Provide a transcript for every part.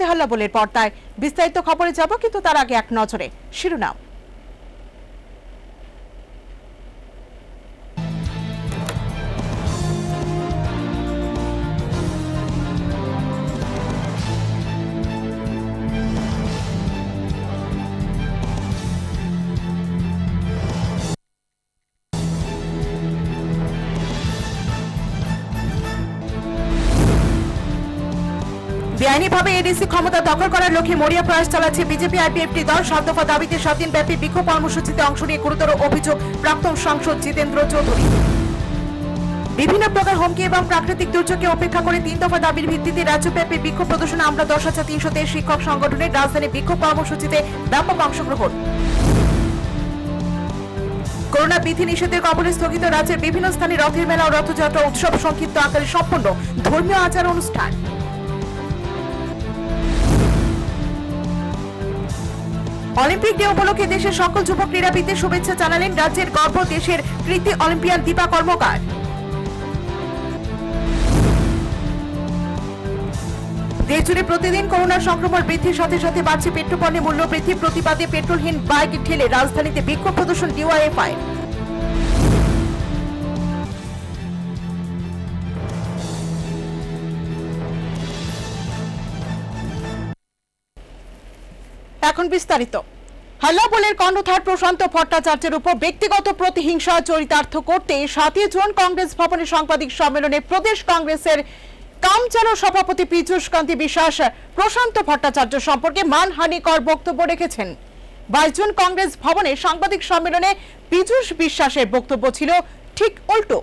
রাতে হাল্লা বলের পর্দায়। বিস্তারিত খবরে যাব, কিন্তু তার আগে এক নজরে শিরোনাম। বেআইনিভাবে এডিসি ক্ষমতা দখল করার লক্ষ্যে মরিয়া প্রয়াস চালাচ্ছে বিজেপি আইপিএফটি দল। 7 দফা দাবিতে 7 দিনব্যাপী বিক্ষোভ কর্মসূচিতে অংশ নিয়ে গুরুতর অভিযোগ প্রাক্তন সাংসদ জিতেন্দ্র চৌধুরী। বিভিন্ন প্রকার হুমকি এবং প্রাকৃতিক দুর্যোগকে উপেক্ষা করে 3 দফা দাবির ভিত্তিতে রাজ্যব্যাপী বিক্ষোভ প্রদর্শনে আমরা 10,300 শিক্ষক সংগঠনের রাজধানী বিক্ষোভ কর্মসূচিতে ব্যাপক অংশগ্রহণ। করোনা বিধি নিষেধের কবলে স্থগিত রাজ্যের বিভিন্ন স্থানে রথের মেলা ও রথযাত্রা উৎসব সংক্ষিপ্ত আকারে সম্পন্ন। ধর্মীয় আচার অনুষ্ঠান। অলিম্পিক ডে উপলক্ষে দেশের সকল যুবক ক্রীড়াবিদদের শুভেচ্ছা জানালেন রাজ্যের গর্ব দেশের কৃতি অলিম্পিয়ান দীপা কর্মকার। দেশজুড়ে প্রতিদিন করোনার সংক্রমণ বৃদ্ধির সাথে সাথে বাড়ছে পেট্রোপণ্যের মূল্য বৃদ্ধি। প্রতিবাদে পেট্রোলহীন বাইক ঠেলে রাজধানীতে বিক্ষোভ প্রদর্শন ডিওয়াইএফআই। এখন বিস্তারিত। হাল্লা বলের কর্ণধার প্রশান্ত ভট্টাচার্যের উপর ব্যক্তিগত প্রতিহিংসা চরিতার্থ করতে 7 জুন কংগ্রেস ভবনে সাংবাদিক সম্মেলনে প্রদেশ কংগ্রেসের কামচালো সভাপতি পীযূষ কান্তি বিশ্বাস প্রশান্ত ভট্টাচার্য সম্পর্কে মানহানিকর বক্তব্য রেখেছেন। 22 জুন কংগ্রেস ভবনে সাংবাদিক সম্মেলনে পীযূষ বিশ্বাসের বক্তব্য ছিল ঠিক উল্টো।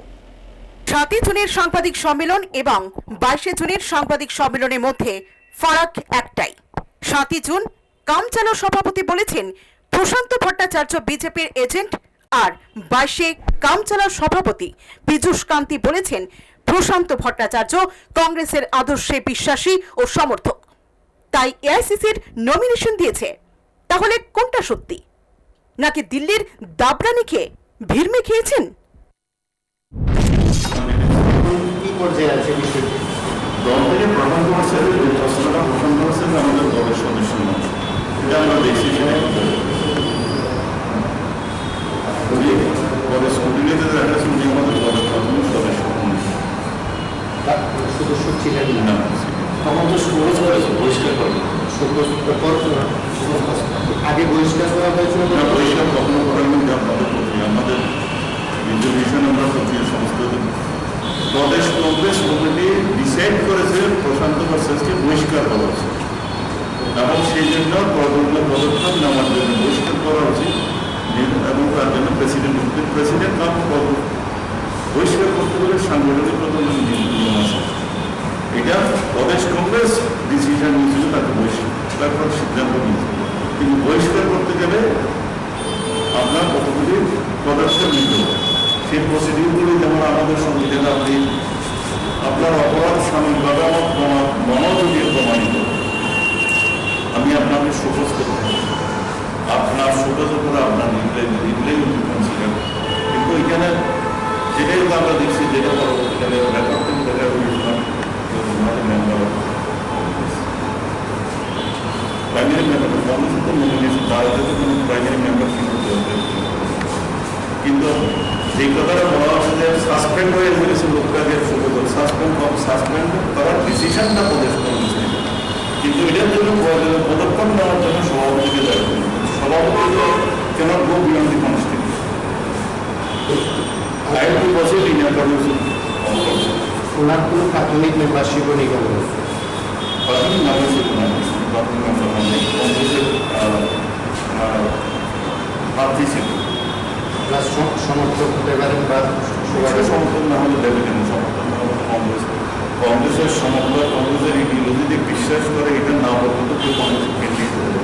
7 জুনের সাংবাদিক সম্মেলন এবং 22 জুনের সাংবাদিক সম্মেলনের মধ্যে ফারাক একটাই। 7 জুন কামচালো সভাপতি বলেছেন প্রশান্ত ভট্টাচার্য বিজেপির এজেন্ট, আর 22 কামচালো সভাপতি পীযূষ কান্তি বলেছেন প্রশান্ত ভট্টাচার্য কংগ্রেসের আদর্শে বিশ্বাসী ও সমর্থক, তাই এআইসিসির নমিনেশন দিয়েছে। তাহলে কোনটা সত্যি, নাকি দিল্লির দাবরানি খেয়ে ভিড়মে খেয়েছেন? আমরা দেখছি আমাদের দলের প্রথম সদস্য ছিলেন না, তখন তো সুরজ করেছে বহিষ্কার করে আগে বহিষ্কার করা হয়েছিল। বহিষ্কার কখনো করেন আমাদের রিজলিউশন আমরা প্রক্রিয়া সমস্ত প্রদেশ কংগ্রেস কমিটি ডিসাইড করেছে প্রশান্ত ভট্টাচার্যকে বহিষ্কার করা হয়েছে এবং সেই জন্য পদক্ষেপ নেওয়ার জন্য বহিষ্কার করা উচিত এবং তার জন্য প্রেসিডেন্ট বহিষ্কার করতে গেলে সাংগঠনিক নিয়ম আছে। এটা প্রদেশ কংগ্রেস ডিসিশন নিয়েছিল তাকে বহিষ্কার করার সিদ্ধান্ত নিয়েছিল, কিন্তু বহিষ্কার করতে গেলে আপনার কতগুলি পদক্ষেপ নিতে হবে। সেই প্রসিডিউরগুলি যেমন আমাদের সংবিধানে আপনি আপনার অপরাধ সাময়িকভাবে আমার মনোযোগের প্রমাণিত, আমি আপনাকে শোকজ করতে আপনার শোকজ করে আপনার নির্ণয় কনসিডার, কিন্তু এখানে যেটাই আমরা দেখছি যেটা পরবর্তীকালে রেকর্ড থেকে দেখা মেম্বার প্রাইমারি মেম্বার কংগ্রেসের তো নমিনেশন তারা যাতে কোনো প্রাইমারি মেম্বার কিন্তু যে কথাটা বলা হচ্ছে যে সাসপেন্ড হয়ে গেছে লোকটাকে সাসপেন্ড করার ডিসিশনটা প্রদেশ কংগ্রেসে, কিন্তু এটার জন্য পদক্ষেপ নেওয়ার জন্য সভাপতিকে দায়িত্ব সভাপতি কেন গো beyond the constitution. I have to proceed in accordance with ওনার কোনো প্রাথমিক মেম্বারশিপও নেই, প্রাথমিক মেম্বারশিপ প্রাথমিক মেম্বার নেই, কংগ্রেসের প্রার্থী ছিল প্লাস সমর্থক হতে পারেন বা সবাই সমর্থন না হলে দেবে কেন সমর্থন না হলে কংগ্রেসের সমর্থক কংগ্রেসের ইডিওলজিতে বিশ্বাস করে এটা না বলতে তো কেউ কংগ্রেসের কেন্দ্রিত হবে,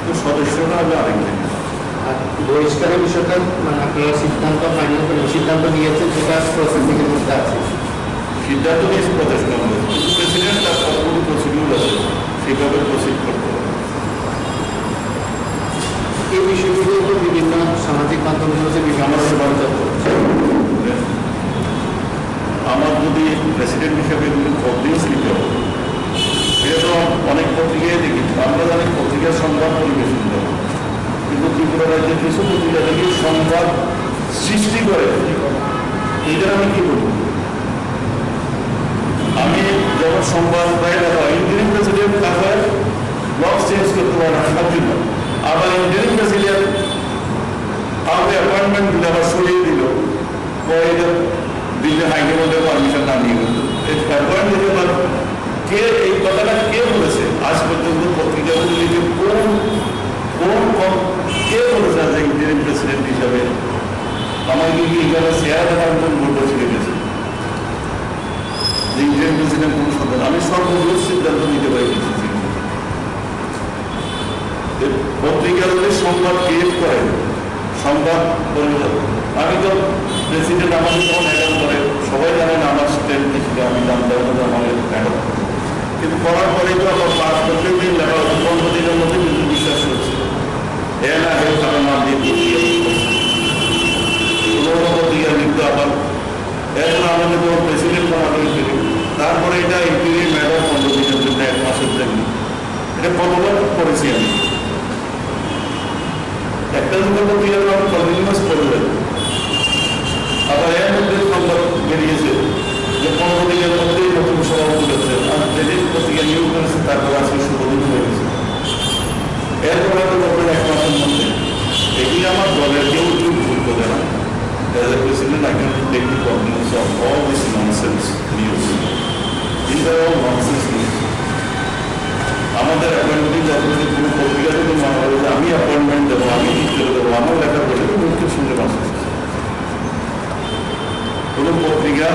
তো সদস্যরা হলে আরেক জিনিস। বহিষ্কারের বিষয়টা মানে আপনারা সিদ্ধান্ত নিয়েছেন যেটা প্রসেসিংয়ের মধ্যে আছে, সিদ্ধান্ত নিয়েছে প্রদেশ কংগ্রেস, কিন্তু প্রেসিডেন্ট তার কতগুলো প্রসিডিউর আছে সেভাবে প্রসিড করতে হবে। এই বিষয়গুলো বিভিন্ন সামাজিক মাধ্যমগুলোতে বিভিন্ন আমার যদি প্রেসিডেন্ট হিসেবে এগুলো কমপ্লেন্স নিতে হবে, এটা তো রাখার জন্য আবার ইন্টারিম প্রেসিডেন্ট কাউকে অ্যাপয়েন্টমেন্ট দিলে আবার সরিয়ে দিল, দিল্লি হাইকোর্টের পারমিশন না নিয়ে অ্যাপয়েন্ট দিতে পারবে। কে এই কথাটা কে বলেছে? আজ পর্যন্ত পত্রিকাগুলিকে কে বলেছে যে ইন্টারিম প্রেসিডেন্ট হিসাবে আমাকে কি এখানে শেয়ার দেওয়ার জন্য ভোট ছেড়ে গেছে যে ইন্টারিম প্রেসিডেন্ট কোন সন্তান? আমি সর্ববৃহৎ সিদ্ধান্ত নিতে পারি পত্রিকাগুলি সংবাদ ক্রিয়েট করে, সংবাদ আমি তো প্রেসিডেন্ট আমাকে যখন অ্যাডাম করে সবাই জানেন আমার স্টেট থেকে আমি জানতাম আমাদের অ্যাডাম, কিন্তু করার পরে তো আমার 5 বছর দিন লেখা হচ্ছে 15 দিনের মধ্যে কিন্তু বিশ্বাস করছে এ না হয়ে তারা নাম দিয়ে পত্রিকা লিখতে আবার এখন আমাদের যখন প্রেসিডেন্ট বানাতে তারপরে এটা ইন্টারিম ম্যাডাম 15 দিনের জন্য 1 মাসের জন্য এটা কতবার করেছি আমি। একটা দুটো পত্রিকা কন্টিনিউয়াস করলেন, আবার এর মধ্যে সংবাদ বেরিয়েছে যে 15 দিনের মধ্যেই নতুন সভাপতি হচ্ছে, আর যেদিন পত্রিকা নিয়োগ করেছে তারপর আজকে শুভদিন হয়ে গেছে। এরপরে তো বলবেন 1 মাসের মধ্যে। এগুলি আমার দলের কেউ কেউ ভুল করে না। As a president, I can take the cognizance of all this nonsense news. These are all nonsense news. আমাদের অ্যাপয়েন্টমেন্ট যতদিন কোনো পত্রিকা যদি মনে করে যে আমি অ্যাপয়েন্টমেন্ট দেবো, আমি ঠিক করে দেবো, আমার লেখা বলে মুখের সঙ্গে বাঁচা কোনো পত্রিকা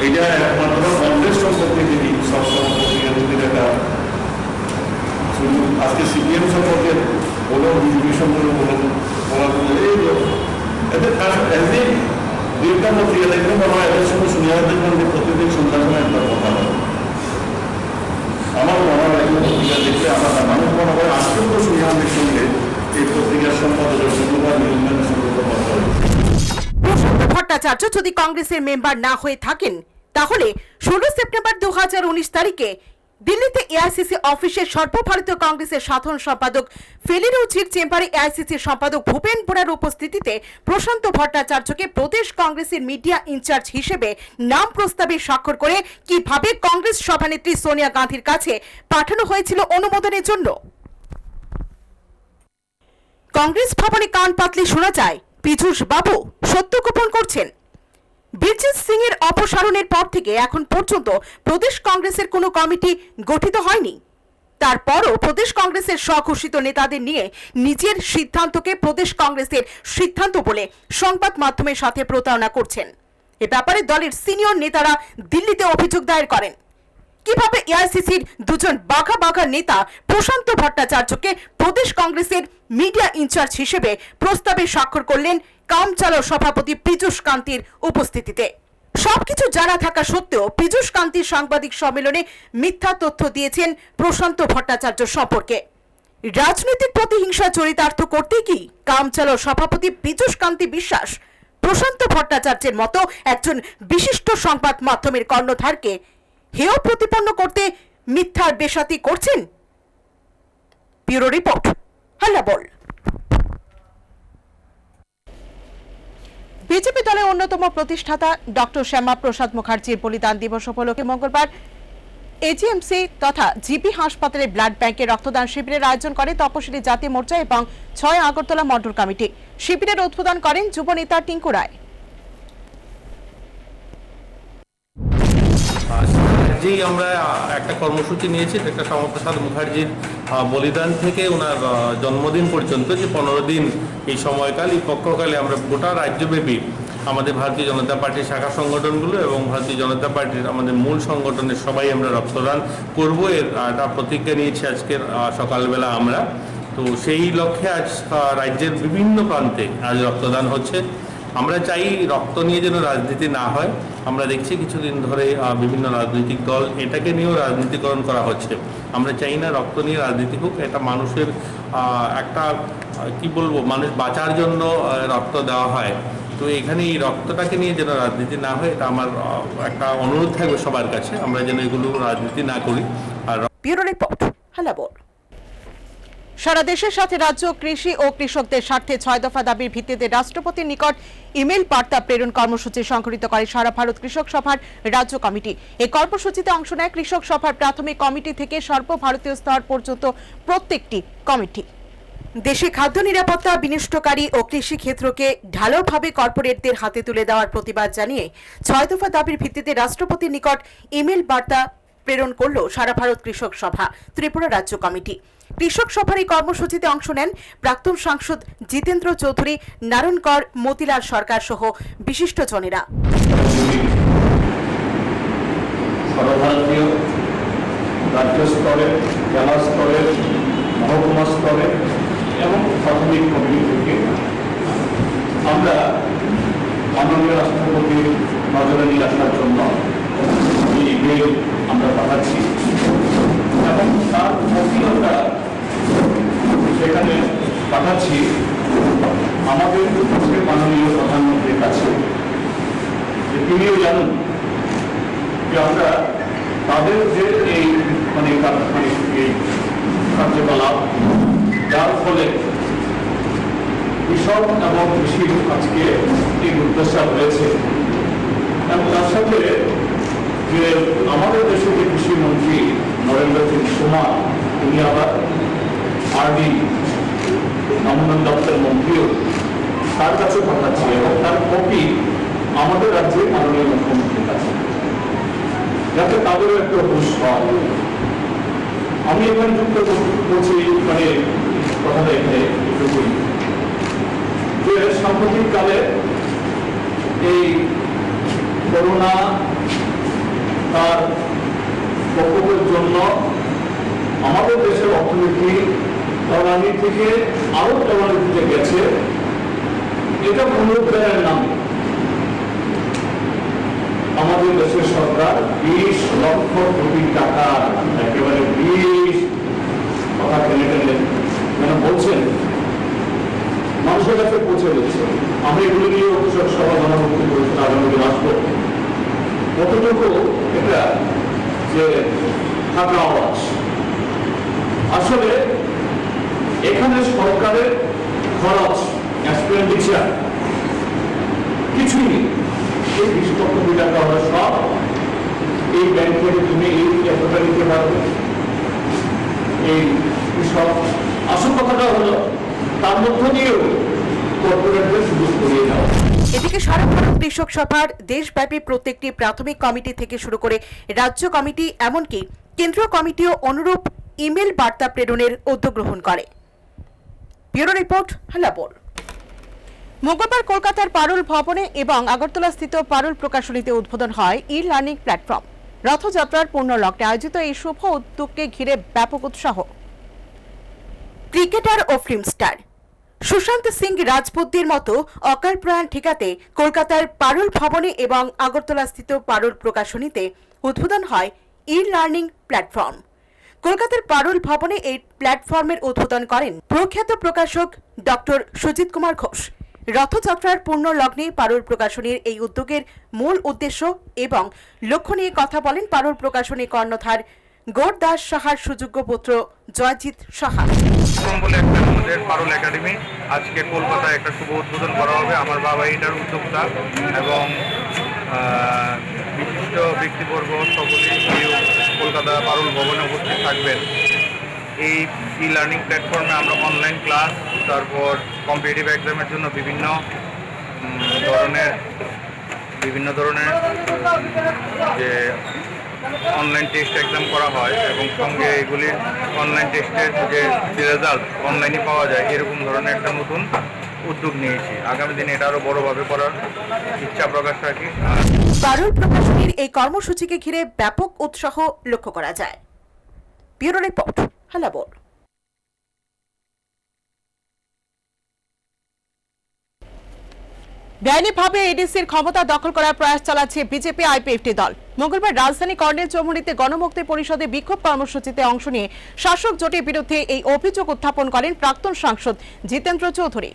এটা একমাত্র কংগ্রেস সম্পর্কে যদি সবসময় পত্রিকা যদি লেখা শুধু আজকে সিপিএম সম্পর্কে বলো, বিজেপি সম্পর্কে বলো, এই এদের দুইটা পত্রিকা দেখলে মনে হয় এদের সঙ্গে শুনিয়ার দেখবেন যে প্রতিদিন সন্ধ্যার সময় একটা কথা বলে। আমার মনে হয় পত্রিকা দেখলে আমার মানুষ মনে হয় আজকেও তো শুনিয়াদের সঙ্গে এই পত্রিকার সম্পাদকের সঙ্গে বা নিয়ন্ত্রণের সঙ্গে কথা বলে। প্রশান্ত ভট্টাচার্য যদি কংগ্রেসের মেম্বার না হয়ে থাকেন তাহলে 16 সেপ্টেম্বর 2019 তারিখে দিল্লিতে এআইসিসি অফিসে সর্বভারতীয় কংগ্রেসের সাধারণ সম্পাদক ফেলিরুচির চেম্বারে এআইসিসির সম্পাদক ভূপেন বোরার উপস্থিতিতে প্রশান্ত ভট্টাচার্যকে প্রদেশ কংগ্রেসের মিডিয়া ইনচার্জ হিসেবে নাম প্রস্তাবে স্বাক্ষর করে কিভাবে কংগ্রেস সভানেত্রী সোনিয়া গান্ধীর কাছে পাঠানো হয়েছিল অনুমোদনের জন্য। কংগ্রেস ভবনে কান পাতলে শোনা যায় পীযূষ বাবু সত্য গোপন করছেন। বীরজিৎ সিং এর অপসারণের পর থেকে এখন পর্যন্ত প্রদেশ কংগ্রেসের কোনো কমিটি গঠিত হয়নি। তারপরও প্রদেশ কংগ্রেসের স্বঘোষিত নেতাদের নিয়ে নিজের সিদ্ধান্তকে প্রদেশ কংগ্রেসের সিদ্ধান্ত বলে সংবাদ মাধ্যমের সাথে প্রতারণা করছেন। এ ব্যাপারে দলের সিনিয়র নেতারা দিল্লিতে অভিযোগ দায়ের করেন। কিভাবে এআইসিসির দুজন বাঘা বাঘা নেতা প্রশান্ত ভট্টাচার্যকে প্রদেশ কংগ্রেসের মিডিয়া ইনচার্জ হিসেবে প্রস্তাবে স্বাক্ষর করলেন কামচালো সভাপতি পীযূষ কান্তির উপস্থিতিতে। সবকিছু জানা থাকা সত্ত্বেও পীযূষ কান্তির সাংবাদিক সম্মেলনে মিথ্যা তথ্য দিয়েছেন প্রশান্ত ভট্টাচার্য সম্পর্কে। রাজনৈতিক প্রতিহিংসা চরিতার্থ করতে কি কামচালো সভাপতি পীযূষ কান্তি বিশ্বাস প্রশান্ত ভট্টাচার্যের মতো একজন বিশিষ্ট সংবাদ মাধ্যমের কর্ণধারকে হেয় প্রতিপন্ন করতে মিথ্যার বেসাতি করছেন? ব্যুরো রিপোর্ট, হাল্লা বল। বিজেপি দলের অন্যতম প্রতিষ্ঠাতা ডক্টর শ্যামা প্রসাদ মুখার্জির বলিদান দিবস উপলক্ষে মঙ্গলবার এজিএমসি তথা জিবি হাসপাতালে ব্লাড ব্যাংকে রক্তদান শিবিরের আয়োজন করে তপশিলি জাতি মোর্চা এবং 6 আগরতলা মন্ডল কমিটি। শিবিরের উদ্বোধন করেন যুব নেতা টিঙ্কু রায়। যেই আমরা একটা কর্মসূচি নিয়েছি ডক্টর শ্যামাপ্রসাদ মুখার্জির বলিদান থেকে ওনার জন্মদিন পর্যন্ত যে 15 দিন এই সময়কাল, এই পক্ষকালে আমরা গোটা রাজ্যব্যাপী আমাদের ভারতীয় জনতা পার্টির শাখা সংগঠনগুলো এবং ভারতীয় জনতা পার্টির আমাদের মূল সংগঠনের সবাই আমরা রক্তদান করব, এর একটা প্রতিজ্ঞা নিয়েছি আজকের সকালবেলা আমরা। তো সেই লক্ষ্যে আজ রাজ্যের বিভিন্ন প্রান্তে আজ রক্তদান হচ্ছে। আমরা চাই রক্ত নিয়ে যেন রাজনীতি না হয়। আমরা দেখছি কিছুদিন ধরে বিভিন্ন রাজনৈতিক দল এটাকে নিয়েও রাজনীতিকরণ করা হচ্ছে। আমরা চাই না রক্ত নিয়ে রাজনীতি হোক। এটা মানুষের একটা কি বলবো, মানুষ বাঁচার জন্য রক্ত দেওয়া হয়। তো এখানে এই রক্তটাকে নিয়ে যেন রাজনীতি না হয়, এটা আমার একটা অনুরোধ থাকবে সবার কাছে, আমরা যেন এগুলো রাজনীতি না করি। আর ব্যুরো রিপোর্ট, হাল্লা বল। সারা দেশের সাথে রাজ্য কৃষি ও কৃষকদের স্বার্থে 6 দফা দাবির ভিত্তিতে রাষ্ট্রপতির নিকট ইমেল বার্তা প্রেরণ কর্মসূচি সংগঠিত করে সারা ভারত কৃষক সভার রাজ্য কমিটি। এই কর্মসূচিতে অংশ নেয় কৃষক সভার প্রাথমিক কমিটি থেকে সর্বভারতীয় স্তর পর্যন্ত প্রত্যেকটি কমিটি। দেশে খাদ্য নিরাপত্তা বিনষ্টকারী ও কৃষি ক্ষেত্রকে ঢালাওভাবে কর্পোরেটদের হাতে তুলে দেওয়ার প্রতিবাদ জানিয়ে 6 দফা দাবির ভিত্তিতে রাষ্ট্রপতির নিকট ইমেল বার্তা প্রেরণ করল সারা ভারত কৃষক সভা ত্রিপুরা রাজ্য কমিটি। কৃষক সভার এই কর্মসূচিতে অংশ নেন প্রাক্তন সাংসদ জিতেন্দ্র চৌধুরী, নারায়ণকর, মতিলাল সরকার সহ বিশিষ্টজনেরা। সর্বভারতীয় রাজ্য স্তরে, জেলা স্তরে, মহকুমা স্তরে এবং প্রাথমিক কমিটি থেকে আমরা মাননীয় রাষ্ট্রপতির নজরে নিয়ে আসার জন্য এই ইমেল আমরা পাঠাচ্ছি এবং তার কপি আমরা সেখানে পাঠাচ্ছি আমাদের মাননীয় প্রধানমন্ত্রীর কাছে, যে তিনিও জানুন যে আমরা তাদের যে এই এই কার্যকলাপ যার ফলে কৃষক এবং কৃষি আজকে এই দুর্দশা হয়েছে এবং তার সাথে যে আমাদের দেশের যে কৃষিমন্ত্রী নরেন্দ্র সিং তোমর, তিনি আবার আরডি নমন দপ্তরের মন্ত্রীও, তার কাছে পাঠাচ্ছি এবং তার কপি আমাদের রাজ্যে মাননীয় মুখ্যমন্ত্রীর কাছে, যাতে তাদেরও একটু হুঁশ হয়। আমি এখানে যুক্ত করছি কথাটা এখানে একটু যে সাম্প্রতিককালে এই করোনা তার প্রকোপের জন্য আমাদের দেশের অর্থনীতি তলানি থেকে আরো তলানিতে গেছে। এটা পুনরুদ্ধারের নামে আমাদের দেশের সরকার 20 লক্ষ কোটি টাকা একেবারে 20 কথা টেনে টেনে বলছেন, মানুষের কাছে পৌঁছে দিচ্ছে। আমি এগুলো নিয়ে কৃষক সভা গণমুক্তি পরিষদ আগামী দিন আসবো। কতটুকু এটা যে থাকা আওয়াজ, আসলে এখানে সরকারের খরচ এক্সপেন্ডিচার কিছুই নেই। এই 20 লক্ষ কোটি টাকা আমরা সব এই ব্যাংক থেকে তুমি এই এতটা নিতে পারবে। এই কৃষক আসল কথাটা হলো তার মধ্য দিয়েও কর্পোরেটদের সুযোগ করিয়ে দেওয়া। এদিকে সারা ভারত কৃষক সভার দেশব্যাপী প্রত্যেকটি প্রাথমিক কমিটি থেকে শুরু করে রাজ্য কমিটি এমনকি কেন্দ্রীয় কমিটিও অনুরূপ ইমেল বার্তা প্রেরণের উদ্যোগ গ্রহণ করে। Bureau report, Halabol. মঙ্গলবার কলকাতার পারুল ভবনে এবং আগরতলা স্থিত পারুল প্রকাশনীতে উদ্বোধন হয় ই লার্নিং প্ল্যাটফর্ম। রথযাত্রার পূর্ণ লগ্নে আয়োজিত এই শুভ উদ্যোগকে ঘিরে ব্যাপক উৎসাহ। ক্রিকেটার ও ফিল্ম স্টার সুশান্ত সিং রাজপুতদের মতো অকাল প্রয়াণ ঠেকাতে কলকাতার পারুল ভবনে এবং আগরতলা স্থিত পারুল প্রকাশনীতে উদ্বোধন হয় ই লার্নিং প্ল্যাটফর্ম। কলকাতার পারুল ভবনে এই প্ল্যাটফর্মের উদ্বোধন করেন প্রখ্যাত প্রকাশক ডক্টর সুজিত কুমার ঘোষ। রথযাত্রার পূর্ণ লগ্নে পারুল প্রকাশনীর এই উদ্যোগের মূল উদ্দেশ্য এবং লক্ষ্য নিয়ে কথা বলেন পারুল প্রকাশনী কর্ণধার গৌর দাস সাহার সুযোগ্য পুত্র জয়জিৎ সাহা। বলে একটা আমাদের পারুল একাডেমি আজকে কলকাতায় একটা শুভ উদ্বোধন করা হবে। আমার বাবা এটার উদ্যোক্তা এবং বিশিষ্ট ব্যক্তিবর্গ সকলেই কলকাতা পারুল ভবনে উপস্থিত থাকবেন। এই ই লার্নিং প্ল্যাটফর্মে আমরা অনলাইন ক্লাস, তারপর কম্পিটিটিভ এক্সামের জন্য বিভিন্ন ধরনের যে অনলাইন টেস্ট এক্সাম করা হয় এবং সঙ্গে এগুলির অনলাইন টেস্টের যে রেজাল্ট অনলাইনে পাওয়া যায়, এরকম ধরনের একটা নতুন উদ্যোগ নিয়েছি। আগামী দিনে এটা আরো বড়ভাবে করার ইচ্ছা প্রকাশ রাখি। পারুল প্রকাশনীর এই কর্মসূচিকে ঘিরে ব্যাপক উৎসাহ লক্ষ্য করা যায়। Bureau report, Halabol. বেআইনিভাবে এডিসির ক্ষমতা দখল করার প্রয়াস চালাচ্ছে বিজেপি আইপিএফটি দল। মঙ্গলবার রাজধানী কর্নেল চৌমুহনীতে গণমুক্তি পরিষদে বিক্ষোভ কর্মসূচিতে অংশ নিয়ে শাসক জোটের বিরুদ্ধে এই অভিযোগ উত্থাপন করেন প্রাক্তন সাংসদ জিতেন্দ্র চৌধুরী।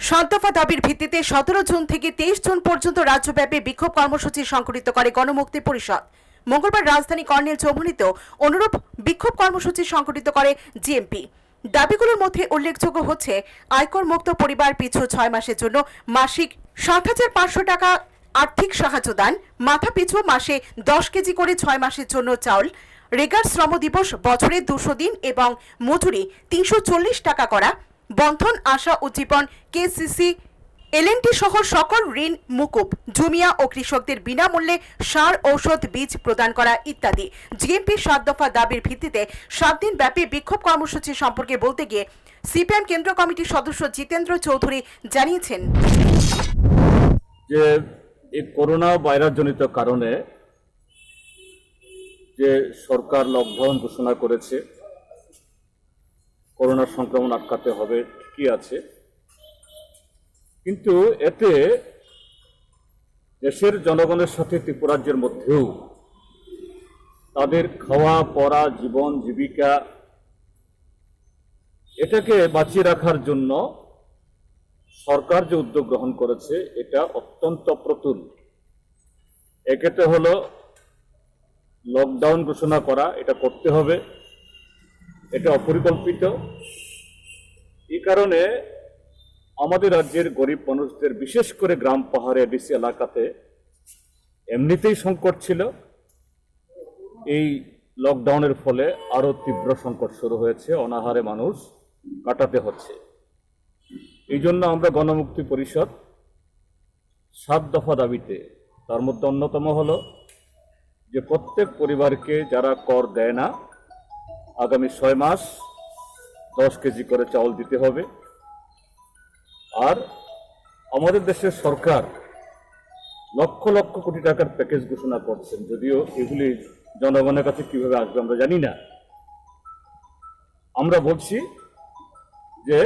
7 দফা দাবির ভিত্তিতে 17 জুন থেকে 23 জুন পর্যন্ত রাজ্যব্যাপী বিক্ষোভ কর্মসূচি সংগঠিত করে গণমুক্তি পরিষদ। মঙ্গলবার রাজধানী কর্নেল চৌমুহনীতেও অনুরূপ বিক্ষোভ কর্মসূচি সংগঠিত করে জিএমপি। দাবিগুলোর মধ্যে উল্লেখযোগ্য হচ্ছে আয়কর মুক্ত পরিবার পিছু 6 মাসের জন্য মাসিক ৭,৫০০ টাকা আর্থিক সাহায্য দান, মাথা পিছু মাসে 10 কেজি করে 6 মাসের জন্য চাউল, রেগার শ্রম দিবস বছরে 200 দিন এবং মজুরি 340 টাকা করা, বন্ধন আশা উজ্জীবন কেসিসি এলএনটি সহ সকল ঋণ মুকুব, জমিয়া ও কৃষকদের বিনামূল্যে সার ঔষধ বীজ প্রদান করা ইত্যাদি। জিএমপি 7 দফা দাবির ভিত্তিতে 7 দিন ব্যাপী বিক্ষোভ কর্মসূচি সম্পর্কে বলতে গিয়ে সিপিএম কেন্দ্রীয় কমিটির সদস্য জিতেন্দ্র চৌধুরী জানিয়েছেন, যে এই করোনা ভাইরাস জনিত কারণে যে সরকার লকডাউন ঘোষণা করেছে, করোনা সংক্রমণ আটকাতে হবে, ঠিকই আছে, কিন্তু এতে দেশের জনগণের সাথে ত্রিপুরাজ্যের মধ্যেও তাদের খাওয়া পড়া, জীবন জীবিকা এটাকে বাঁচিয়ে রাখার জন্য সরকার যে উদ্যোগ গ্রহণ করেছে এটা অত্যন্ত প্রতুল। এক্ষেত্রে হলো লকডাউন ঘোষণা করা, এটা করতে হবে, এটা অপরিকল্পিত। এই কারণে আমাদের রাজ্যের গরিব মানুষদের, বিশেষ করে গ্রাম পাহাড়ে এডিসি এলাকাতে এমনিতেই সংকট ছিল, এই লকডাউনের ফলে আরো তীব্র সংকট শুরু হয়েছে, অনাহারে মানুষ কাটাতে হচ্ছে। এই জন্য আমরা গণমুক্তি পরিষদ 7 দফা দাবিতে, তার মধ্যে অন্যতম হলো যে প্রত্যেক পরিবারকে যারা কর দেয় না আগামী 6 মাস 10 কেজি করে চাউল দিতে হবে। আর আমাদের দেশের সরকার লক্ষ লক্ষ কোটি টাকার প্যাকেজ ঘোষণা করছেন, যদিও এগুলি জনগণের কাছে কিভাবে আসবে আমরা জানি না। আমরা বলছি যে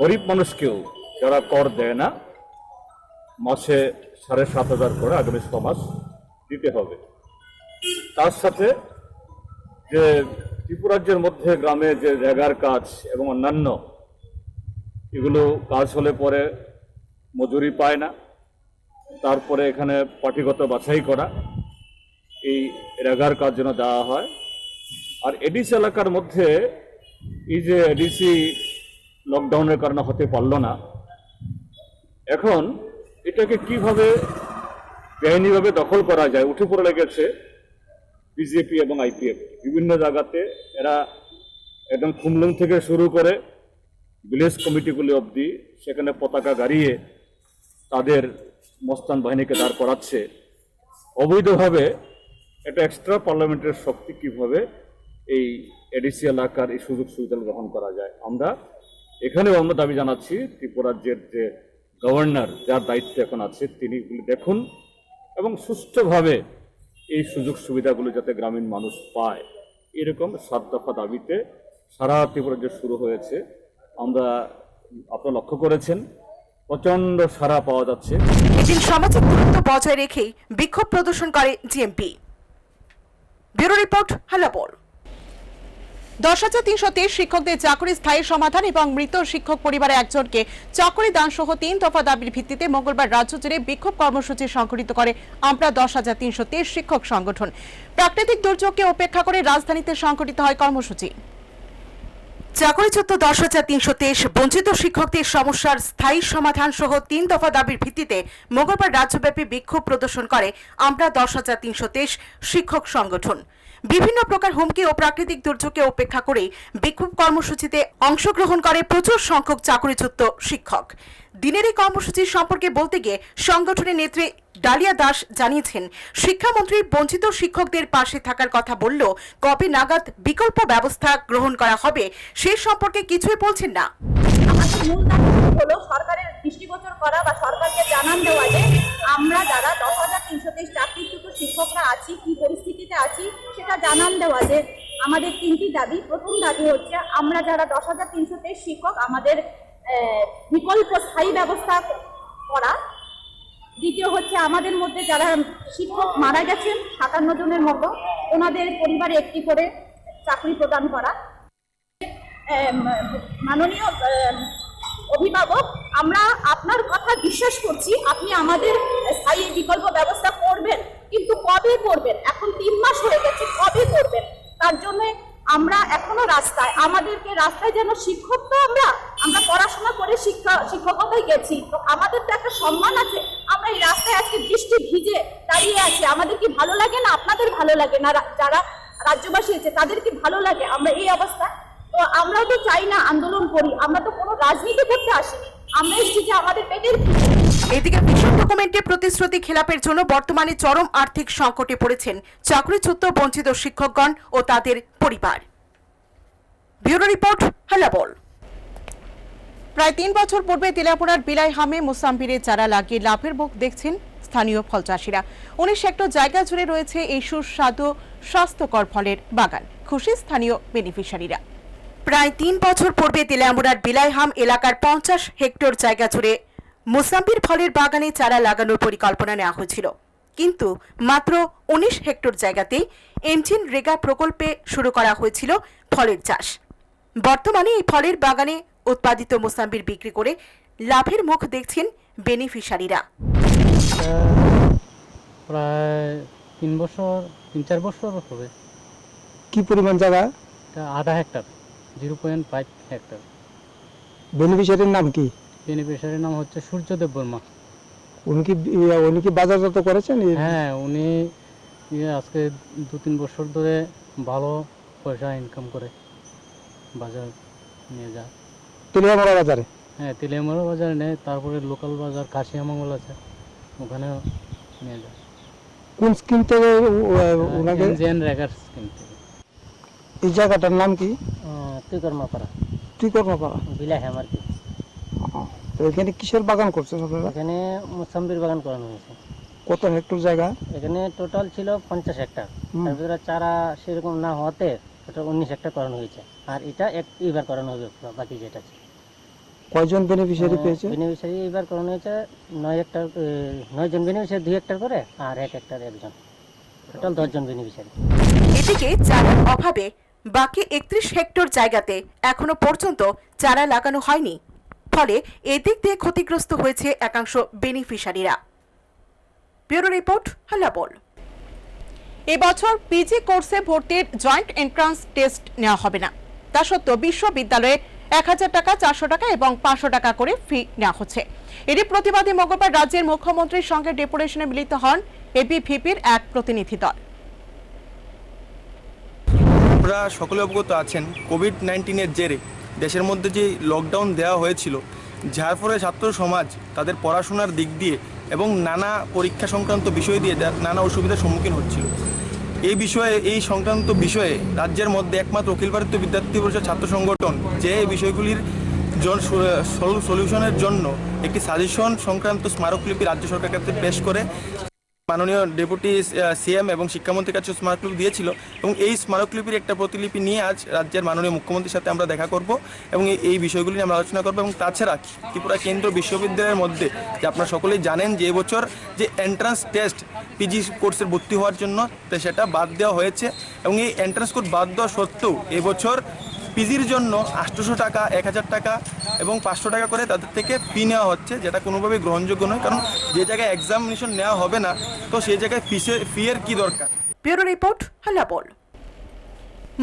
গরিব মানুষকেও যারা কর দেয় না মাসে 7,500 করে আগামী 6 মাস দিতে হবে। তার সাথে যে ত্রিপুরাজ্যের মধ্যে গ্রামে যে জায়গার কাজ এবং অন্যান্য এগুলো কাজ হলে পরে মজুরি পায় না, তারপরে এখানে পার্টিগত বাছাই করা, এই রেগার কাজ যেন দেওয়া হয়। আর এডিসি এলাকার মধ্যে এই যে এডিসি লকডাউনের কারণে হতে পারল না, এখন এটাকে কিভাবে বেআইনিভাবে দখল করা যায় উঠে পড়ে লেগেছে বিজেপি এবং আইপিএফ। বিভিন্ন জায়গাতে এরা একদম খুমলুং থেকে শুরু করে ভিলেজ কমিটিগুলি অবধি সেখানে পতাকা গাড়িয়ে তাদের মস্তান বাহিনীকে দাঁড় করাচ্ছে। অবৈধভাবে একটা এক্সট্রা পার্লামেন্টের শক্তি কিভাবে এই এডিসি এলাকার এই সুযোগ সুবিধা গ্রহণ করা যায়। আমরা এখানেও আমরা দাবি জানাচ্ছি ত্রিপুরাজ্যের যে গভর্নর, যার দায়িত্ব এখন আছে, তিনি এগুলি দেখুন এবং সুষ্ঠুভাবে এই সুযোগ সুবিধাগুলো যাতে গ্রামীণ মানুষ পায়, এরকম 7 দফা দাবিতে সারা ত্রিপুরাজ্যে শুরু হয়েছে। আমরা আপনারা লক্ষ্য করেছেন প্রচন্ড সাড়া পাওয়া যাচ্ছে। এদিন সামাজিক দূরত্ব বজায় রেখেই বিক্ষোভ প্রদর্শন করে জিএমপি। Bureau report, হালাবর। 10,323 শিক্ষকদের চাকরি স্থায়ী সমাধান এবং মৃত শিক্ষক পরিবারের একজনকে চাকরি দান সহ 3 দফা দাবির ভিত্তিতে মঙ্গলবার রাজ্য জুড়ে বিক্ষোভ কর্মসূচি সংগঠিত করে আমরা 10,323 শিক্ষক সংগঠন। প্রাকৃতিক দুর্যোগকে উপেক্ষা করে রাজধানীতে সংগঠিত হয় কর্মসূচি। চাকরিচ্যুত 10,323 বঞ্চিত শিক্ষকদের সমস্যার স্থায়ী সমাধান সহ 3 দফা দাবির ভিত্তিতে মঙ্গলবার রাজ্যব্যাপী বিক্ষোভ প্রদর্শন করে আমরা 10,323 শিক্ষক সংগঠন। বিভিন্ন প্রকার হুমকি ও প্রাকৃতিক দুর্যোগকে উপেক্ষা করে বিক্ষোভ কর্মসূচিতে অংশগ্রহণ করে প্রচুর সংখ্যক চাকরিচ্যুত শিক্ষক। দিনের এই কর্মসূচি সম্পর্কে বলতে গিয়ে সংগঠনের নেত্রী ডালিয়া দাস জানিয়েছেন, শিক্ষামন্ত্রী বঞ্চিত শিক্ষকদের পাশে থাকার কথা বললেও কবে নাগাদ বিকল্প ব্যবস্থা গ্রহণ করা হবে সে সম্পর্কে কিছুই বলছেন না। আমাদের মূল দাবি হলো সরকারের দৃষ্টিগোচর করা বা সরকারকে জানান দেওয়া যে আমরা যারা 10,323 চাকরিচ্যুত শিক্ষকরা আছি কি পরিস্থিতিতে আছি সেটা জানান দেওয়া। যে আমাদের 3টি দাবি। প্রথম দাবি হচ্ছে আমরা যারা 10,323 শিক্ষক আমাদের বিকল্প স্থায়ী ব্যবস্থা করা। দ্বিতীয় হচ্ছে আমাদের মধ্যে যারা শিক্ষক মারা গেছেন 57 জনের মতো, ওনাদের পরিবারে একটি করে চাকরি প্রদান করা। মাননীয় অভিভাবক, আমরা আপনার কথা বিশ্বাস করছি, আপনি আমাদের স্থায়ী বিকল্প ব্যবস্থা করবেন, কিন্তু কবে করবেন? এখন 3 মাস হয়ে গেছে, কবে করবেন? তার জন্য আমরা এখনো রাস্তায়, আমাদেরকে রাস্তায় যেন শিক্ষক, তো আমরা পড়াশোনা করে শিক্ষকতায় গেছি, তো আমাদের তো একটা সম্মান আছে। আমরা এই রাস্তায় আজকে বৃষ্টি ভিজে দাঁড়িয়ে আছি, আমাদের কি ভালো লাগে না? আপনাদের ভালো লাগে না? যারা রাজ্যবাসী আছে তাদের কি ভালো লাগে আমরা এই অবস্থা? তো আমরা তো চাই না আন্দোলন করি, আমরা তো কোনো রাজনীতি করতে আসিনি, আমরা এসেছি যে আমাদের পেটের এদিকে মিশন ডকুমেন্টে প্রতিশ্রুতি খেলাপের জন্য বর্তমানে চরম আর্থিক সংকটে পড়েছেন চাকরিচ্যুত বঞ্চিত শিক্ষকগণ ও তাদের পরিবার। ব্যুরো রিপোর্ট, হাল্লা বল। প্রায় 3 বছর পূর্বে তিলাপুরার বিলাইহামে মোসাম্বিরে চারা লাগিয়ে লাভের মুখ দেখছেন স্থানীয় ফল চাষিরা। 19 হেক্টর জায়গা জুড়ে রয়েছে এই সুস্বাদু স্বাস্থ্যকর ফলের বাগান। খুশি স্থানীয় বেনিফিশিয়ারিরা। প্রায় 3 বছর পূর্বে তিলামুড়ার বিলাইহাম এলাকার 50 হেক্টর জায়গা জুড়ে মোসাম্বির ফলের বাগানে চারা লাগানোর পরিকল্পনা নেওয়া হয়েছিল, কিন্তু মাত্র 19 হেক্টর জায়গাতেই এনজিন রেগা প্রকল্পে শুরু করা হয়েছিল ফলের চাষ। বর্তমানে এই ফলের বাগানে উৎপাদিত মোসাম্বির বিক্রি করে লাভের মুখ দেখছেন বেনিফিশিয়ারিরা। প্রায় 3-4 বছর হবে। কি পরিমাণ জায়গা? এটা আধা হেক্টর, 0.5 হেক্টর। বেনিফিশিয়ারির নাম কি? বেনিফিশিয়ারির নাম হচ্ছে সূর্যদেব বর্মা। উনি কি বাজারজাত করেছেন? হ্যাঁ, উনি আজকে 2-3 বছর ধরে ভালো পয়সা ইনকাম করে বাজার নিয়ে যায়। তেলিয়ামরা বাজারে? হ্যাঁ, তেলিয়ামরা বাজারে নেয়, তারপরে লোকাল বাজার কাশিয়ামঙ্গল আছে, ওখানেও নিয়ে যায়। কোন স্কিম থেকে ওনাকে? এনজিএন রেগার স্কিম থেকে। এই জায়গাটার নাম কি? তুইকর্মাপাড়া, তুইকর্মাপাড়া, বিলাইহাম আর কি। তো এখানে কিসের বাগান করছেন আপনারা? এখানে মোসাম্বির বাগান করানো হয়েছে। কত হেক্টর জায়গা? এখানে টোটাল ছিল 50 হেক্টর, তার ভিতরে চারা সেরকম না হওয়াতে টোটাল 19 হেক্টর করানো হয়েছে, আর এটা এইবার করানো হবে বাকি যেটা আছে। কয়জন বেনিফিশিয়ারি পেয়েছে? বেনিফিশিয়ারি এইবার করানো হয়েছে 9 জন বেনিফিশিয়ারি, 2 হেক্টর করে, আর 1 হেক্টর একজন, টোটাল 10 জন বেনিফিশিয়ারি। এদিকে চারার অভাবে বাকি 31 হেক্টর জায়গাতে এখনো পর্যন্ত চারা লাগানো হয়নি, ফলে এদিক দিয়ে ক্ষতিগ্রস্ত হয়েছে একাংশ বেনিফিশিয়ারিরা। ব্যুরো রিপোর্ট, হাল্লা বল। এবছর পিজি কোর্সে ভর্তির জয়েন্ট এন্ট্রান্স টেস্ট নেওয়া হবে না। তা সত্ত্বেও বিশ্ববিদ্যালয়ে 1000 টাকা, 400 টাকা এবং 500 টাকা করে ফি নেওয়া হচ্ছে। এরই প্রতিবাদে মঙ্গলবার রাজ্যের মুখ্যমন্ত্রীর সঙ্গে ডেপুটেশনে মিলিত হন এবিভিপির এক প্রতিনিধি দল। আপনারা সকলে অবগত আছেন, কোভিড-19-এর জেরে দেশের মধ্যে যে লকডাউন দেওয়া হয়েছিল, যার ফলে ছাত্র সমাজ তাদের পড়াশোনার দিক দিয়ে এবং নানা পরীক্ষা সংক্রান্ত বিষয় দিয়ে নানা অসুবিধার সম্মুখীন হচ্ছিল। এই সংক্রান্ত বিষয়ে রাজ্যের মধ্যে একমাত্র অখিল ভারতীয় বিদ্যার্থী পরিষদ ছাত্র সংগঠন যে এই বিষয়গুলির সলিউশনের জন্য একটি সাজেশন সংক্রান্ত স্মারকলিপি রাজ্য সরকারের কাছে পেশ করে মাননীয় ডেপুটি সিএম এবং শিক্ষামন্ত্রীর কাছে স্মারকলিপি দিয়েছিল, এবং এই স্মারকলিপির একটা প্রতিলিপি নিয়ে আজ রাজ্যের মাননীয় মুখ্যমন্ত্রীর সাথে আমরা দেখা করব এবং এই বিষয়গুলি নিয়ে আমরা আলোচনা করব। এবং তাছাড়া ত্রিপুরা কেন্দ্রীয় বিশ্ববিদ্যালয়ের মধ্যে যে আপনারা সকলেই জানেন যে এবছর যে এন্ট্রান্স টেস্ট পিজি কোর্সের ভর্তি হওয়ার জন্য সেটা বাদ দেওয়া হয়েছে, এবং এই এন্ট্রান্স কোর্স বাদ দেওয়া সত্ত্বেও এবছর পিজির জন্য 800 টাকা, 1000 টাকা এবং 500 টাকা করে তাদের থেকে ফি নেওয়া হচ্ছে, যেটা কোনোভাবেই গ্রহণযোগ্য নয়। কারণ যে জায়গায় এক্সামিনেশন নেওয়া হবে না, তো সেই জায়গায় ফি এর কি দরকার? ব্যুরো রিপোর্ট, হাল্লা বল।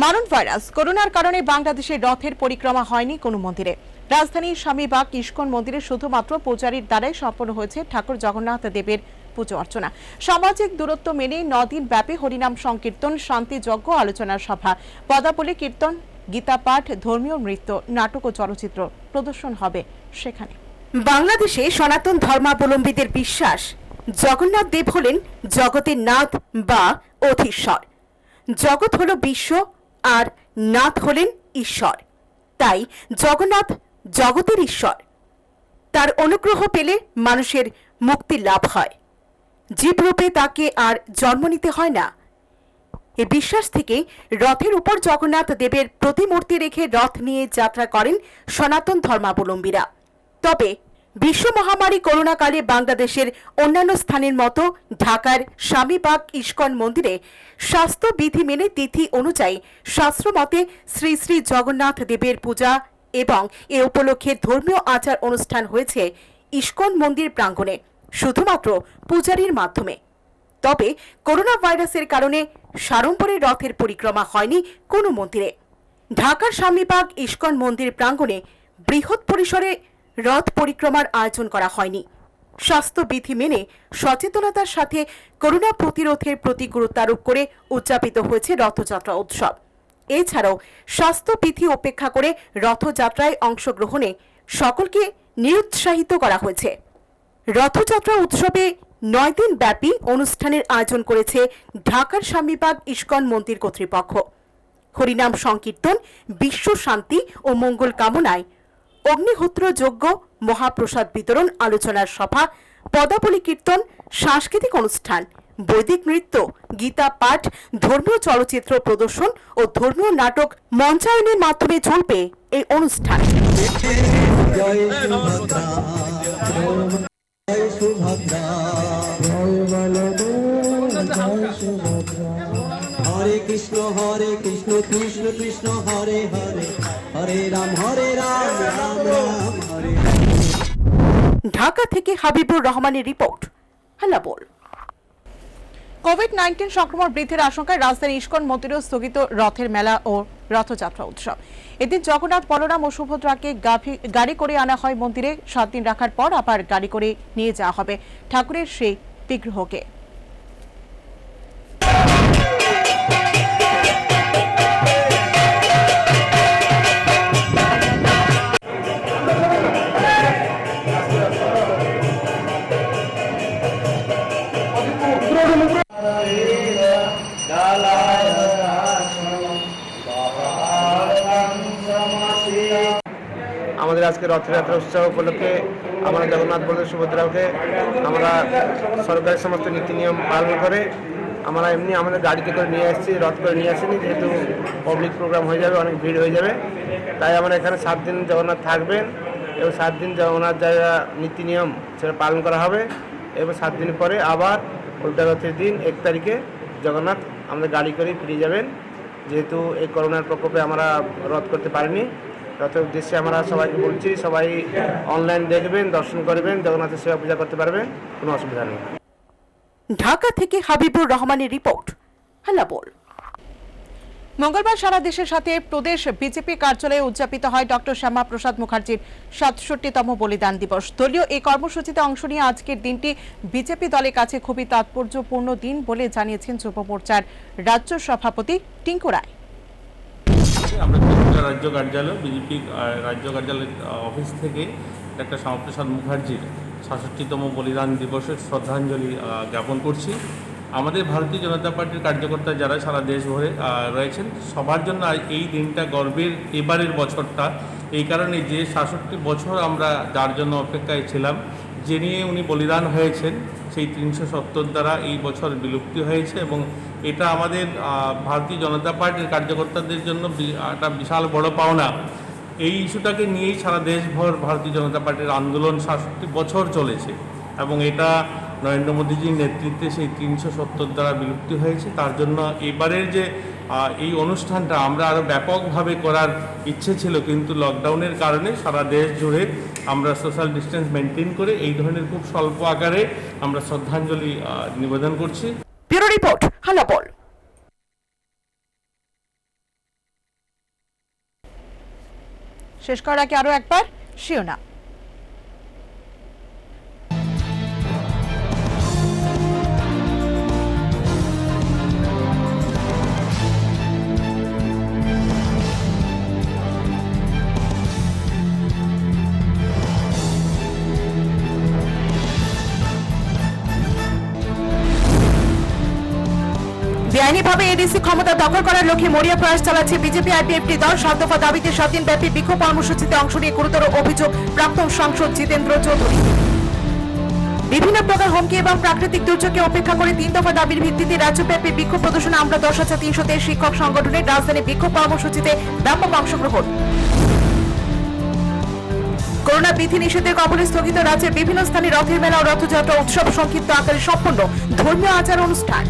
মারণ ভাইরাস করোনার কারণে বাংলাদেশের রথের পরিক্রমা হয়নি কোনো মন্দিরে। রাজধানীর স্বামীবাগ ইস্কন মন্দিরে শুধুমাত্র পূজারীর দ্বারাই সম্পন্ন হয়েছে ঠাকুর জগন্নাথ দেবের পুজো অর্চনা। সামাজিক দূরত্ব মেনে 9 দিন ব্যাপী হরিনাম সংকীর্তন, শান্তি যজ্ঞ, আলোচনা সভা, পদাবলী কীর্তন, গীতা পাঠ, ধর্মীয় নৃত্য, নাটক ও চলচ্চিত্র প্রদর্শন হবে সেখানে। বাংলাদেশে সনাতন ধর্মাবলম্বীদের বিশ্বাস জগন্নাথ দেব হলেন জগতের নাথ বা অধীশ্বর। জগৎ হল বিশ্ব আর নাথ হলেন ঈশ্বর, তাই জগন্নাথ জগতের ঈশ্বর। তার অনুগ্রহ পেলে মানুষের মুক্তি লাভ হয়, জীবরূপে তাকে আর জন্ম নিতে হয় না। এই বিশ্বাস থেকে রথের উপর জগন্নাথ দেবের প্রতিমূর্তি রেখে রথ নিয়ে যাত্রা করেন সনাতন ধর্মাবলম্বীরা। তবে বিশ্ব মহামারী করোনাকালে বাংলাদেশের অন্যান্য স্থানের মতো ঢাকার স্বামীবাগ ইস্কন মন্দিরে স্বাস্থ্যবিধি মেনে তিথি অনুযায়ী শাস্ত্রমতে শ্রী শ্রী জগন্নাথ দেবের পূজা এবং এ উপলক্ষে ধর্মীয় আচার অনুষ্ঠান হয়েছে ইস্কন মন্দির প্রাঙ্গণে শুধুমাত্র পূজারীর মাধ্যমে। তবে করোনা ভাইরাসের কারণে সাড়ম্বরে রথের পরিক্রমা হয়নি কোনো মন্দিরে। ঢাকার স্বামীবাগ ইস্কন মন্দির প্রাঙ্গণে বৃহৎ পরিসরে রথ পরিক্রমার আয়োজন করা হয়নি। স্বাস্থ্যবিধি মেনে সচেতনতার সাথে করোনা প্রতিরোধের প্রতি গুরুত্ব আরোপ করে উদযাপিত হয়েছে রথযাত্রা উৎসব। এছাড়াও স্বাস্থ্যবিধি উপেক্ষা করে রথযাত্রায় অংশগ্রহণে সকলকে নিরুৎসাহিত করা হয়েছে। রথযাত্রা উৎসবে 9 দিন ব্যাপী অনুষ্ঠানের আয়োজন করেছে ঢাকার স্বামীবাগ ইস্কন মন্দির কর্তৃপক্ষ। হরিনাম সংকীর্তন, বিশ্ব শান্তি ও মঙ্গল কামনায় অগ্নিহোত্র যজ্ঞ, মহাপ্রসাদ বিতরণ, আলোচনার সভা, পদাবলী কীর্তন, সাংস্কৃতিক অনুষ্ঠান, বৈদিক নৃত্য, গীতা পাঠ, ধর্মীয় চলচ্চিত্র প্রদর্শন ও ধর্মীয় নাটক মঞ্চায়নের মাধ্যমে চলবে এই অনুষ্ঠান। হরে কৃষ্ণ কৃষ্ণ কৃষ্ণ হরে হরে, হরে রাম রাম রাম হরে। ঢাকা থেকে হাবিবুর রহমানের রিপোর্ট, হ্যালো বল। কোভিড-19 সংক্রমণ বৃদ্ধির আশঙ্কায় রাজধানী ইস্কন মন্দিরেও স্থগিত রথের মেলা ও রথযাত্রা উৎসব। এদিন জগন্নাথ, বলরাম ও সুভদ্রাকে গাড়ি করে আনা হয় মন্দিরে। 7 দিন রাখার পর আবার গাড়ি করে নিয়ে যাওয়া হবে ঠাকুরের সেই বিগ্রহকে। আমাদের আজকে রথযাত্রা উৎসব উপলক্ষে আমরা জগন্নাথ, বলরাম, সুভদ্রাকে আমরা সরকারের সমস্ত নীতি নিয়ম পালন করে আমরা এমনি আমাদের গাড়িতে করে নিয়ে এসেছি, রথ করে নিয়ে আসিনি, যেহেতু পাবলিক প্রোগ্রাম হয়ে যাবে, অনেক ভিড় হয়ে যাবে, তাই আমরা এখানে 7 দিন জগন্নাথ থাকবেন এবং 7 দিন জগন্নাথ জায়গা নীতি নিয়ম সেটা পালন করা হবে এবং 7 দিন পরে আবার উল্টা রথের দিন 1 তারিখে জগন্নাথ আমাদের গাড়ি করে ফিরে যাবেন। যেহেতু এই করোনার প্রকোপে আমরা রথ করতে পারিনি, রথের উদ্দেশ্যে আমরা সবাইকে বলছি সবাই অনলাইন দেখবেন, দর্শন করবেন, জগন্নাথের সেবা পূজা করতে পারবেন, কোনো অসুবিধা নেই। ঢাকা থেকে হাবিবুর রহমানের রিপোর্ট, হ্যালো বল। মঙ্গলবার সারা দেশের সাথে প্রদেশ বিজেপি কার্যালয়ে উদযাপিত হয় ডক্টর শ্যামাপ্রসাদ মুখার্জির 67তম বলিদান দিবস। দলীয় এই কর্মসূচিতে অংশ নিয়ে আজকের দিনটি বিজেপি দলের কাছে খুবই তাৎপর্যপূর্ণ দিন বলে জানিয়েছেন যুব মোর্চার রাজ্য সভাপতি টিঙ্কু রায়। আমরা রাজ্য কার্যালয়, বিজেপি রাজ্য কার্যালয় অফিস থেকে ডক্টর শ্যামাপ্রসাদ মুখার্জির 67তম বলিদান দিবসের শ্রদ্ধাঞ্জলি জ্ঞাপন করছি। আমাদের ভারতীয় জনতা পার্টির কার্যকর্তা যারা সারা দেশ ভরে রয়েছেন, সবার জন্য এই দিনটা গর্বের। এবারের বছরটা এই কারণে যে 66 বছর আমরা যার জন্য অপেক্ষায় ছিলাম, যে নিয়ে উনি বলিদান হয়েছেন, সেই 370 দ্বারা এই বছর বিলুপ্তি হয়েছে এবং এটা আমাদের ভারতীয় জনতা পার্টির কার্যকর্তাদের জন্য একটা বিশাল বড় পাওনা। এই ইস্যুটাকে নিয়েই সারা দেশভর ভারতীয় জনতা পার্টির আন্দোলন 66 বছর চলেছে এবং এটা নরেন্দ্র মোদীজির নেতৃত্বে সেই 370 দ্বারা বিলুপ্তি হয়েছে। তার জন্য এবারের যে এই অনুষ্ঠানটা আমরা আরও ব্যাপকভাবে করার ইচ্ছে ছিল, কিন্তু লকডাউনের কারণে সারা দেশ জুড়ে আমরা সোশ্যাল ডিস্টেন্স মেনটেন করে এই ধরনের খুব স্বল্প আকারে আমরা শ্রদ্ধাঞ্জলি নিবেদন করছি। ব্যুরো রিপোর্ট, হ্যালো বল। শেষ করার আগে আরো একবার শিরোনাম। বেআইনিভাবে এডিসি ক্ষমতা দখল করার লক্ষ্যে মরিয়া প্রয়াস চালাচ্ছে বিজেপি আইপিএফটি দল। 7 দফা দাবিতে 7 দিন ব্যাপী বিক্ষোভ কর্মসূচিতে অংশ নিয়ে গুরুতর অভিযোগ প্রাক্তন সাংসদ জিতেন্দ্র চৌধুরী। বিভিন্ন প্রকার হুমকি এবং প্রাকৃতিক দুর্যোগকে উপেক্ষা করে 3 দফা দাবির ভিত্তিতে রাজ্যব্যাপী বিক্ষোভ প্রদর্শনে আমরা 10,323 শিক্ষক সংগঠনের রাজধানী বিক্ষোভ কর্মসূচিতে ব্যাপক অংশগ্রহণ। করোনা বিধি নিষেধের কবলে স্থগিত রাজ্যের বিভিন্ন স্থানে রথের মেলা ও রথযাত্রা উৎসব সংক্ষিপ্ত আকারে সম্পন্ন ধর্মীয় আচার অনুষ্ঠান।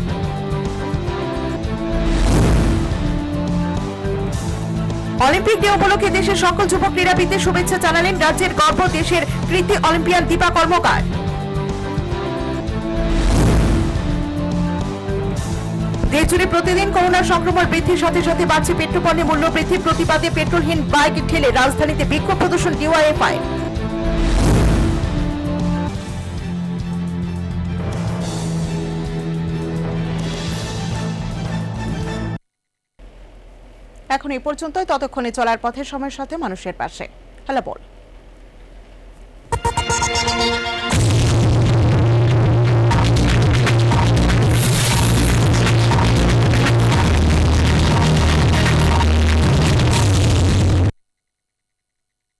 অলিম্পিক ডে উপলক্ষে দেশের সকল যুব ক্রীড়াবিদদের শুভেচ্ছা জানালেন রাজ্যের গর্ব দেশের কৃতি অলিম্পিয়ান দীপা কর্মকার। দেশজুড়ে প্রতিদিন করোনা সংক্রমণ বৃদ্ধির সাথে সাথে বাড়ছে পেট্রোপণ্যের মূল্য বৃদ্ধির প্রতিবাদে পেট্রোলহীন বাইক ঠেলে রাজধানীতে বিক্ষোভ প্রদর্শন ডিওয়াইএফআই। এখন এই পর্যন্তই। ততক্ষণে চলার পথের সময়ের সাথে মানুষের পাশে। হ্যালো বল।